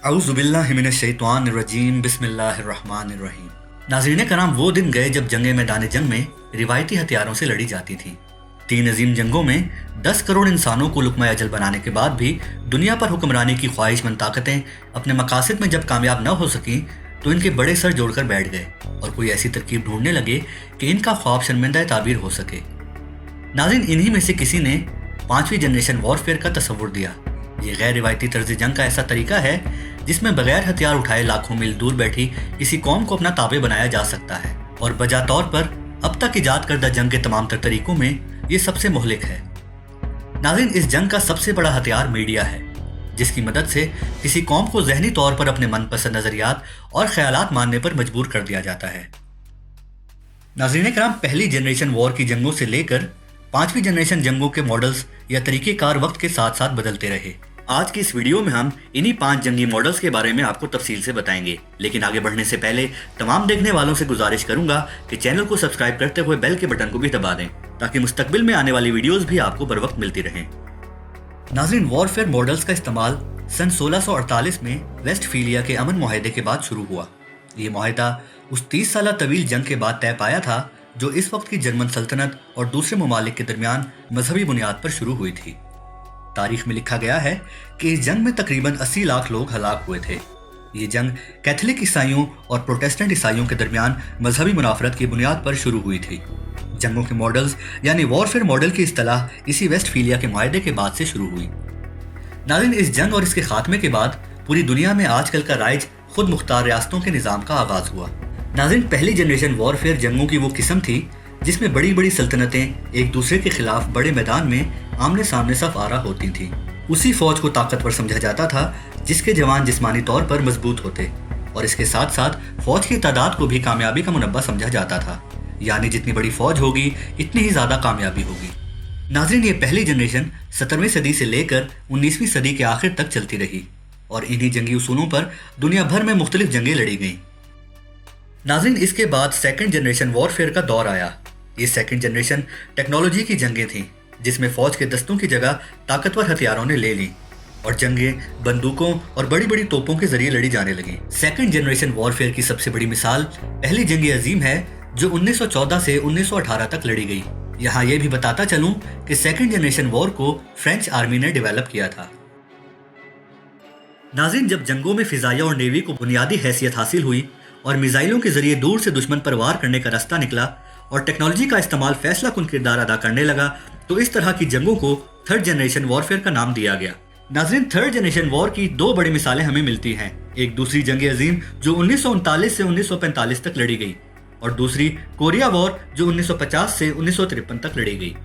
औज़ुबिल्लाहिमिनश्शैतानिर्रजीम बिस्मिल्लाहिर्रहमानिर्रहीम। नाज़रीन कराम, वो दिन गए जब जंग मैदान जंग में रिवायती हथियारों से लड़ी जाती थी। 3 अजीम जंगों में 10 करोड़ इंसानों को लुक़मा अजल बनाने के बाद भी दुनिया पर हुक्मरानी की ख्वाहिशमंद ताकतें अपने मकासद में जब कामयाब न हो सकीं तो इनके बड़े सर जोड़कर बैठ गए और कोई ऐसी तरकीब ढूंढने लगे कि इनका ख्वाब शर्मिंदा ताबीर हो सके। नाज़रीन, इन्हीं में से किसी ने 5वीं जनरेशन वॉरफेयर का तस्वुर दिया। ये गैर रिवायती तर्ज जंग का ऐसा तरीका है जिसमें बगैर हथियार उठाए लाखों मील दूर बैठी किसी कौम को अपना ताबे बनाया जा सकता है, और बजा तौर पर अब तक इजाद करदा जंग के तमाम तर तरीकों में ये सबसे मुहलिक है। नाज़रीन, इस जंग का सबसे बड़ा हथियार मीडिया है, जिसकी मदद से किसी कौम को ज़हनी तौर पर अपने मनपसंद नज़रियात और ख्यालात मानने पर मजबूर कर दिया जाता है। नाज़रीन कराम, पहली जनरेशन वॉर की जंगों से लेकर 5वीं जनरेशन जंगों के मॉडल्स या तरीक़ेकार वक्त के साथ साथ बदलते रहे। आज की इस वीडियो में हम इन्हीं 5 जंगी मॉडल्स के बारे में आपको तफसील से बताएंगे, लेकिन आगे बढ़ने से पहले तमाम देखने वालों से गुजारिश करूंगा कि चैनल को सब्सक्राइब करते हुए बेल के बटन को भी दबा दें ताकि मुस्तकबिल में आने वाली वीडियोस भी आपको बर वक्त मिलती रहें। नाज़रीन, वॉरफेयर मॉडल्स का इस्तेमाल सन 1648 में वेस्टफीलिया के अमन मुआहदे के बाद शुरू हुआ। ये मुआहदा उस 30 साल तवील जंग के बाद तय पाया था जो इस वक्त की जर्मन सल्तनत और दूसरे ममालिक के दरमियान मजहबी बुनियाद पर शुरू हुई थी। तारीख में लिखा गया है कि इस जंग में तकरीबन 80 लाख लोग हलाक हुए थे। ये जंग कैथोलिक ईसाइयों और प्रोटेस्टेंट ईसाइयों के दरमियान मजहबी मुनाफरत की बुनियाद पर शुरू हुई थी। जंगों के मॉडल्स यानी वॉरफेयर मॉडल की इस्तिलाह इसी वेस्टफीलिया के मुआहदे के बाद से शुरू हुई। नाज़रीन, इस जंग और इसके खात्मे के बाद पूरी दुनिया में आजकल का राइज खुद मुख्तार रियासतों के निज़ाम का आगाज हुआ। नाज़रीन, पहली जनरेशन वॉरफेयर जंगों की वो किस्म थी जिसमें बड़ी बड़ी सल्तनतें एक दूसरे के खिलाफ बड़े मैदान में आमने सामने सफ आरा होती थीं। उसी फौज को ताकतवर समझा जाता था जिसके जवान जिस्मानी तौर पर मजबूत होते, और इसके साथ साथ फौज की तादाद को भी कामयाबी का मुनब्बा समझा जाता था, यानी जितनी बड़ी फौज होगी इतनी ही ज़्यादा कामयाबी होगी। नाज़रीन, ये पहली जनरेशन 17वीं सदी से लेकर 19वीं सदी के आखिर तक चलती रही और इन्हीं जंगी उसूलों पर दुनिया भर में मुख्तलिफ जंगें लड़ी गईं। नाज़रीन, इसके बाद सेकंड जनरेशन वॉरफेयर का दौर आया। ये सेकंड जनरेशन टेक्नोलॉजी की जंगें थीं जिसमें फौज के दस्तों की जगह ताकतवर हथियारों ने ले ली और जंगें बंदूकों और बड़ी बड़ी तोपों के जरिए लड़ी जाने लगी। सेकंड जनरेशन वॉरफेयर की सबसे बड़ी मिसाल पहली जंग अजीम है जो 1914 से 1918 तक लड़ी गई। यहाँ ये भी बताता चलूं कि सेकंड जनरेशन वॉर को फ्रेंच आर्मी ने डेवलप किया था। नाज़रीन, जब जंगों में फिजाइया और नेवी को बुनियादी हैसियत हासिल हुई और मिसाइलों के जरिए दूर से दुश्मन पर वार करने का रास्ता निकला और टेक्नोलॉजी का इस्तेमाल फैसला कुन किरदार अदा करने लगा, तो इस तरह की जंगों को थर्ड जनरेशन वॉरफेयर का नाम दिया गया। नाज़रीन, थर्ड जनरेशन वॉर की 2 बड़ी मिसालें हमें मिलती हैं। एक दूसरी जंग अजीम जो 1939 से 1945 तक लड़ी गई और दूसरी कोरिया वॉर जो 1950 से 1953 तक लड़ी गई।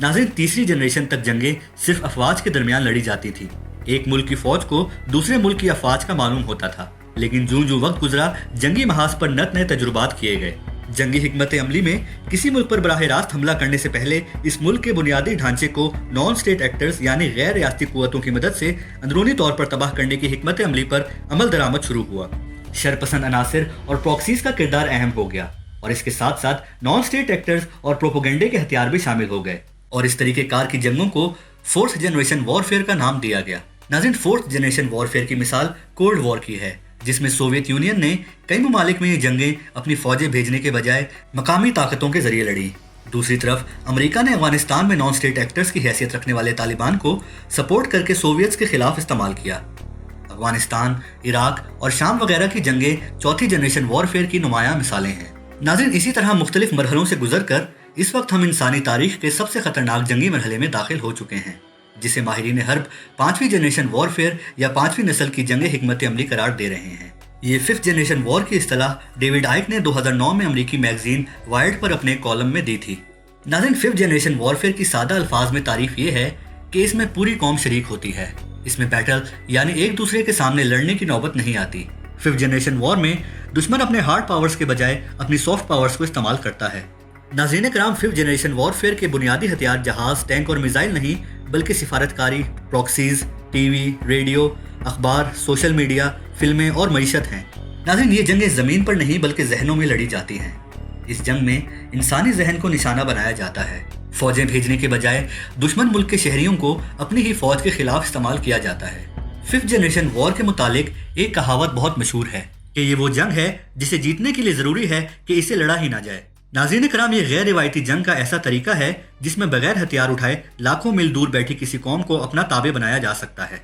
नाज़रीन, तीसरी जनरेशन तक जंगें सिर्फ अफवाज के दरमियान लड़ी जाती थी। एक मुल्क की फौज को दूसरे मुल्क की अफवाज का मालूम होता था, लेकिन जूं जूं वक्त गुजरा जंगी महाज पर नए तजुर्बात किए गए। जंगी हिकमत अमली में किसी मुल्क पर बराह रास्त हमला करने से पहले इस मुल्क के बुनियादी ढांचे को नॉन स्टेट एक्टर्स यानी गैर रियासती कुव्वतों की मदद से अंदरूनी तौर पर तबाह करने की हिकमत अमली पर अमल दरामद शुरू हुआ। शरपसंद अनासिर और प्रॉक्सीज का किरदार अहम हो गया और इसके साथ साथ नॉन स्टेट एक्टर्स और प्रोपोगेंडे के हथियार भी शामिल हो गए और इस तरीके कार की जंगों को फोर्थ जनरेशन वॉरफेयर का नाम दिया गया। नाज़रीन, फोर्थ जनरेशन वॉरफेयर की मिसाल कोल्ड वॉर की है जिसमें सोवियत यूनियन ने कई ममालिक में ये जंगें अपनी फौजें भेजने के बजाय मकामी ताकतों के जरिए लड़ी। दूसरी तरफ अमेरिका ने अफगानिस्तान में नॉन स्टेट एक्टर्स की हैसियत रखने वाले तालिबान को सपोर्ट करके सोवियट्स के खिलाफ इस्तेमाल किया। अफगानिस्तान, इराक और शाम वगैरह की जंगें चौथी जनरेशन वॉरफेयर की नुमायां मिसालें हैं। नाज़रीन, इसी तरह मुख्तलिफ मरहलों से गुजर कर इस वक्त हम इंसानी तारीख के सबसे खतरनाक जंगी मरहले में दाखिल हो चुके हैं, जिसे माहिरीन हर्ब 5वीं जनरेशन वॉरफेयर या 5वीं नस्ल की जंग हिकमत अमली करार दे रहे हैं। ये 5th जनरेशन वॉर की इस्तिलाह डेविड आइक ने 2009 में अमेरिकी मैगजीन वाइल्ड पर अपने कॉलम में दी थी। नाज़रीन, 5th जनरेशन वॉरफेयर की सादा अल्फाज में तारीफ ये है कि इसमें पूरी कौम शरीक होती है। इसमें बैटल यानी एक दूसरे के सामने लड़ने की नौबत नहीं आती। 5th जनरेशन वॉर में दुश्मन अपने हार्ड पावर्स के बजाय अपनी सॉफ्ट पावर्स को इस्तेमाल करता है। नाज़रीन कराम, 5th जनरेशन वॉरफेयर के बुनियादी हथियार जहाज, टैंक और मिसाइल नहीं बल्कि सिफारतकारी, प्रॉक्सीज, टीवी, रेडियो, अखबार, सोशल मीडिया, फिल्में और मईशत हैं। नाज़रीन, ये जंगें ज़मीन पर नहीं बल्कि जहनों में लड़ी जाती हैं। इस जंग में इंसानी जहन को निशाना बनाया जाता है। फौजें भेजने के बजाय दुश्मन मुल्क के शहरियों को अपनी ही फौज के खिलाफ इस्तेमाल किया जाता है। 5th जनरेशन वॉर के मुतालिक एक कहावत बहुत मशहूर है कि ये वो जंग है जिसे जीतने के लिए ज़रूरी है कि इसे लड़ा ही ना जाए। नाज़रीन कराम, ये गैर रिवायती जंग का ऐसा तरीका है जिसमें बगैर हथियार उठाए लाखों मील दूर बैठी किसी कौम को अपना ताबे बनाया जा सकता है।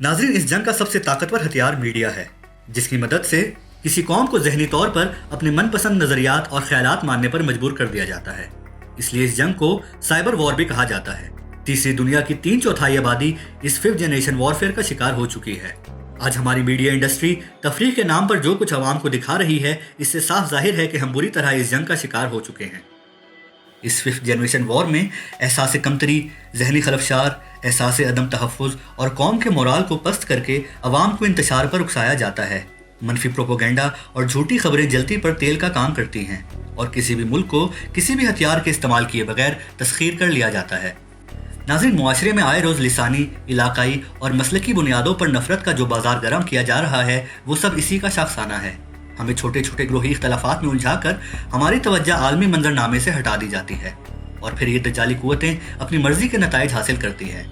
नाज़रीन, इस जंग का सबसे ताकतवर हथियार मीडिया है, जिसकी मदद से किसी कौम को ज़हनी तौर पर अपने मनपसंद नज़रियात और ख्यालात मानने पर मजबूर कर दिया जाता है। इसलिए इस जंग को साइबर वॉर भी कहा जाता है। तीसरी दुनिया की 3/4 आबादी इस 5th जनरेशन वॉरफेयर का शिकार हो चुकी है। आज हमारी मीडिया इंडस्ट्री तफरीह के नाम पर जो कुछ आवाम को दिखा रही है, इससे साफ जाहिर है कि हम बुरी तरह इस जंग का शिकार हो चुके हैं। इस 5th जनरेशन वॉर में एहसास कमतरी, जहनी खलफशार, एहसास अदम तहफ़्फ़ुज़ और कौम के मोराल को पस्त करके अवाम को इंतशार पर उकसाया जाता है। मनफी प्रोपोगेंडा और झूठी खबरें जलती पर तेल का काम करती हैं और किसी भी मुल्क को किसी भी हथियार के इस्तेमाल किए बगैर तस्खीर कर लिया जाता है। नाज़रीन, मुआशरे में आए रोज़ लिसानी, इलाकाई और मसलकी बुनियादों पर नफरत का जो बाजार गर्म किया जा रहा है, वो सब इसी का शाखसाना है। हमें छोटे छोटे ग्रोही इख्तलाफात में उलझाकर हमारी तवज्जो आलमी मंजरनामे से हटा दी जाती है और फिर ये दज्जाली कुव्वतें अपनी मर्जी के नताइज हासिल करती हैं।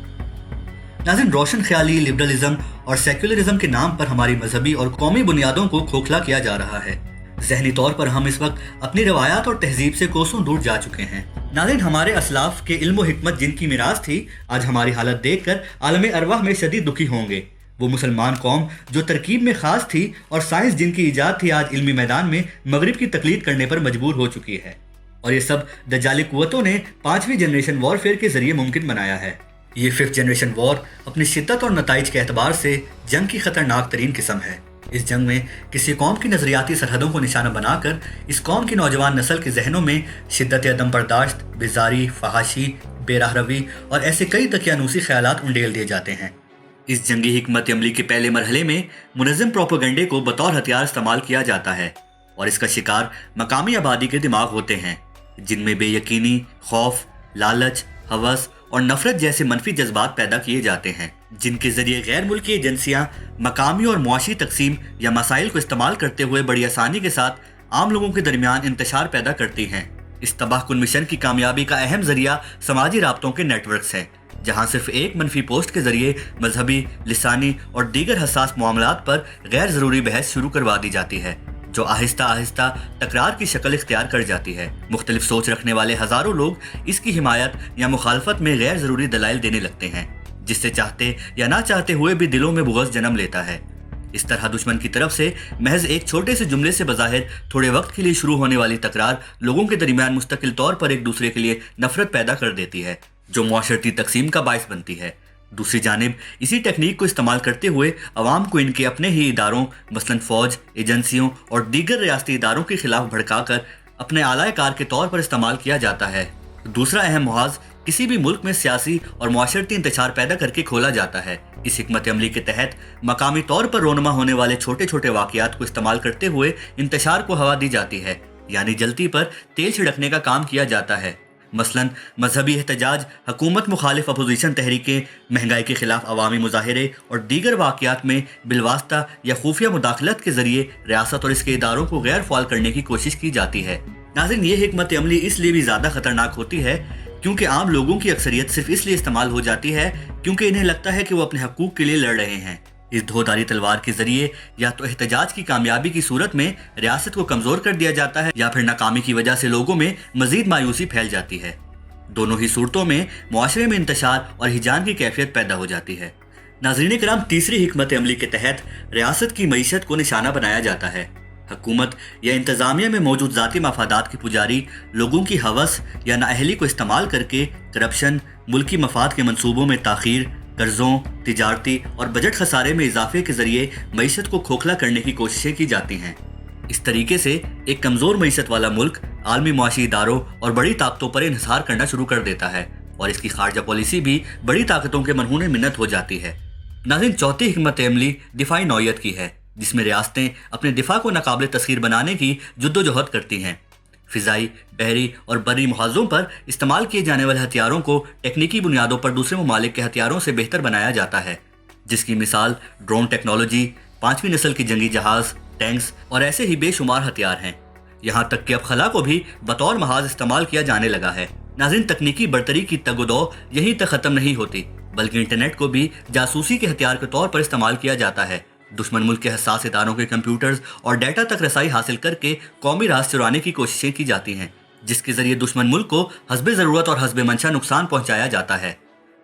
नाज़रीन, रोशन ख्याली, लिबरलिज्म और सेक्युलरिज्म के नाम पर हमारी मजहबी और कौमी बुनियादों को खोखला किया जा रहा है। ज़हनी तौर पर हम इस वक्त अपनी रवायात और तहजीब से कोसों दूर जा चुके हैं। नाज़रीन, हमारे असलाफ के इल्म व हिकमत जिनकी मिराज थी, आज हमारी हालत देखकर आलम अरवाह में शदीद दुखी होंगे। वो मुसलमान कौम जो तरकीब में खास थी और साइंस जिनकी ईजाद थी, आज इल्मी मैदान में मगरिब की तकलीद करने पर मजबूर हो चुकी है। और ये सब दज्जाली कुव्वतों ने 5वीं जनरेशन वॉरफेयर के जरिए मुमकिन बनाया है। ये 5th जनरेशन वॉर अपनी शिद्दत और नताइज के एतबार से जंग की खतरनाक तरीन किस्म है। इस जंग में किसी कौम की नजरियाती सरहदों को निशाना बनाकर इस कौम की नौजवान नस्ल के जहनों में शिद्दत अदम बर्दाश्त, बेजारी, फहाशी, बेराहरवी और ऐसे कई दकियानूसी ख्यालात उंडेल दिए जाते हैं। इस जंगी हिकमत अमली के पहले मरहले में मुनज़्ज़म प्रोपोगेंडे को बतौर हथियार इस्तेमाल किया जाता है और इसका शिकार मकामी आबादी के दिमाग होते हैं, जिनमें बेयकीनी, खौफ, लालच, हवस और नफरत जैसे मनफी जज्बात पैदा किए जाते हैं, जिनके जरिए गैर मुल्की एजेंसियां मकामी और मुआशी तकसीम या मसाइल को इस्तेमाल करते हुए बड़ी आसानी के साथ आम लोगों के दरमियान इंतशार पैदा करती हैं। इस तबाहकुन मिशन की कामयाबी का अहम जरिया समाजी राब्तों के नेटवर्क्स हैं, जहां सिर्फ एक मनफी पोस्ट के जरिए मजहबी, लिसानी और दीगर हसास मामलात पर गैर ज़रूरी बहस शुरू करवा दी जाती है, जो आहिस्ता आहिस्ता तकरार की शक्ल इख्तियार कर जाती है। मुख्तलिफ सोच रखने वाले हज़ारों लोग इसकी हिमायत या मुखालफत में गैर ज़रूरी दलाइल देने लगते हैं, जिससे चाहते या ना चाहते हुए भी दिलों में बुग़्ज़ जन्म लेता है। इस तरह दुश्मन की तरफ से महज एक छोटे से जुमले से बज़ाहिर थोड़े वक्त के लिए शुरू होने वाली तकरार लोगों के दरमियान मुस्तकिल तौर पर एक दूसरे के लिए नफरत पैदा कर देती है, जो मुआशरती तकसीम का बाइस बनती है। दूसरी जानिब इसी टेक्निक को इस्तेमाल करते हुए अवाम को इनके अपने ही इदारों, मसलन फ़ौज, एजेंसियों और दीगर रियासती इदारों के खिलाफ भड़काकर अपने आलाए कार के तौर पर इस्तेमाल किया जाता है। दूसरा अहम मुहाज किसी भी मुल्क में सियासी और मुआशरती इंतशार पैदा करके खोला जाता है। इस हिकमत अमली के तहत मकामी तौर पर रोनमा होने वाले छोटे छोटे वाक़यात को इस्तेमाल करते हुए इंतशार को हवा दी जाती है, यानी जलती पर तेल छिड़कने का काम किया जाता है। मसलन मजहबी एहतजाज, हुकूमत मुखालिफ अपोजिशन तहरीकें, महंगाई के खिलाफ अवामी मुजाहिरे और दीगर वाक़यात में बिलवास्ता या खुफिया मुदाखलत के जरिए रियासत और इसके इदारों को गैर फ़ाल करने की कोशिश की जाती है। नाज़रीन, ये हिकमत अमली इसलिए भी ज़्यादा ख़तरनाक होती है क्योंकि आम लोगों की अक्सरियत सिर्फ इसलिए इस्तेमाल हो जाती है क्योंकि इन्हें लगता है कि वो अपने हकूक़ के लिए लड़ रहे हैं। इस धोधारी तलवार के जरिए या तो एहतजाज की कामयाबी की सूरत में रियासत को कमज़ोर कर दिया जाता है या फिर नाकामी की वजह से लोगों में मज़ीद मायूसी फैल जाती है। दोनों ही सूरतों में मुआशरे में इंतशार और हिजान की कैफियत पैदा हो जाती है। नाज़रीन कराम, तीसरी हिकमत अमली के तहत रियासत की मईशत को निशाना बनाया जाता है। हुकूमत या इंतज़ामिया में मौजूद ज़ाती मफादात के पुजारी लोगों की हवस या नाअहली को इस्तेमाल करके करप्शन, मुल्की मफाद के मंसूबों में ताख़ीर, कर्ज़ों, तिजारती और बजट खसारे में इजाफे के जरिए मईशत को खोखला करने की कोशिशें की जाती हैं। इस तरीके से एक कमज़ोर मईशत वाला मुल्क आलमी मुआशी इदारों और बड़ी ताकतों पर इन्हिसार करना शुरू कर देता है और इसकी खारजा पॉलिसी भी बड़ी ताकतों के मनहूने मिन्नत हो जाती है। नाज़रीन, चौथी हिकमत अमली दिफाई नौयत की है, जिसमें रियासतें अपने दिफा को नाकाबिल तस्खीर बनाने की जद्दोजहद करती हैं। फ़िज़ाई, बहरी और बरी मुहाज़ों पर इस्तेमाल किए जाने वाले हथियारों को टेक्निकी बुनियादों पर दूसरे ममालिक के हथियारों से बेहतर बनाया जाता है, जिसकी मिसाल ड्रोन टेक्नोलॉजी, 5वीं नस्ल की जंगी जहाज़, टैंक्स और ऐसे ही बेशुमार हथियार हैं। यहाँ तक कि अब खला को भी बतौर महाज इस्तेमाल किया जाने लगा है। नाज़रीन, तकनीकी बरतरी की तगोदौ यहीं तक ख़त्म नहीं होती। बल्कि इंटरनेट को भी जासूसी के हथियार के तौर पर इस्तेमाल किया जाता है। दुश्मन मुल्क के हसास इदारों के कंप्यूटर्स और डाटा तक रसाई हासिल करके कौमी राज चुराने की कोशिशें की जाती हैं, जिसके जरिए दुश्मन मुल्क को हस्बे ज़रूरत और हस्बे मंशा नुकसान पहुंचाया जाता है।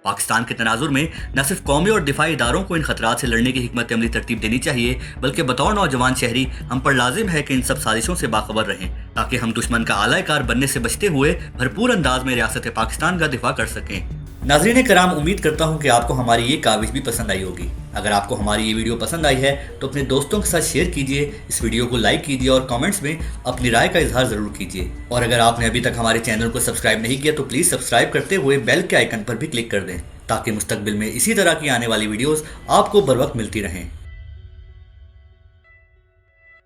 पाकिस्तान के तनाजुर में न सिर्फ कौमी और दिफाई इदारों को इन खतरात से लड़ने की हिकमत अमली तरतीब देनी चाहिए, बल्कि बतौर नौजवान शहरी हम पर लाजिम है कि इन सब साजिशों से बाखबर रहें, ताकि हम दुश्मन का आलाकार बनने से बचते हुए भरपूर अंदाज में रियासत पाकिस्तान का दिफा कर सकें। नाज़रीन कराम, उम्मीद करता हूँ कि आपको हमारी ये काविश भी पसंद आई होगी। अगर आपको हमारी ये वीडियो पसंद आई है तो अपने दोस्तों के साथ शेयर कीजिए, इस वीडियो को लाइक कीजिए और कमेंट्स में अपनी राय का इजहार ज़रूर कीजिए। और अगर आपने अभी तक हमारे चैनल को सब्सक्राइब नहीं किया तो प्लीज़ सब्सक्राइब करते हुए बेल के आइकन पर भी क्लिक कर दें, ताकि मुस्तकबिल में इसी तरह की आने वाली वीडियोस आपको बर वक्त मिलती रहें।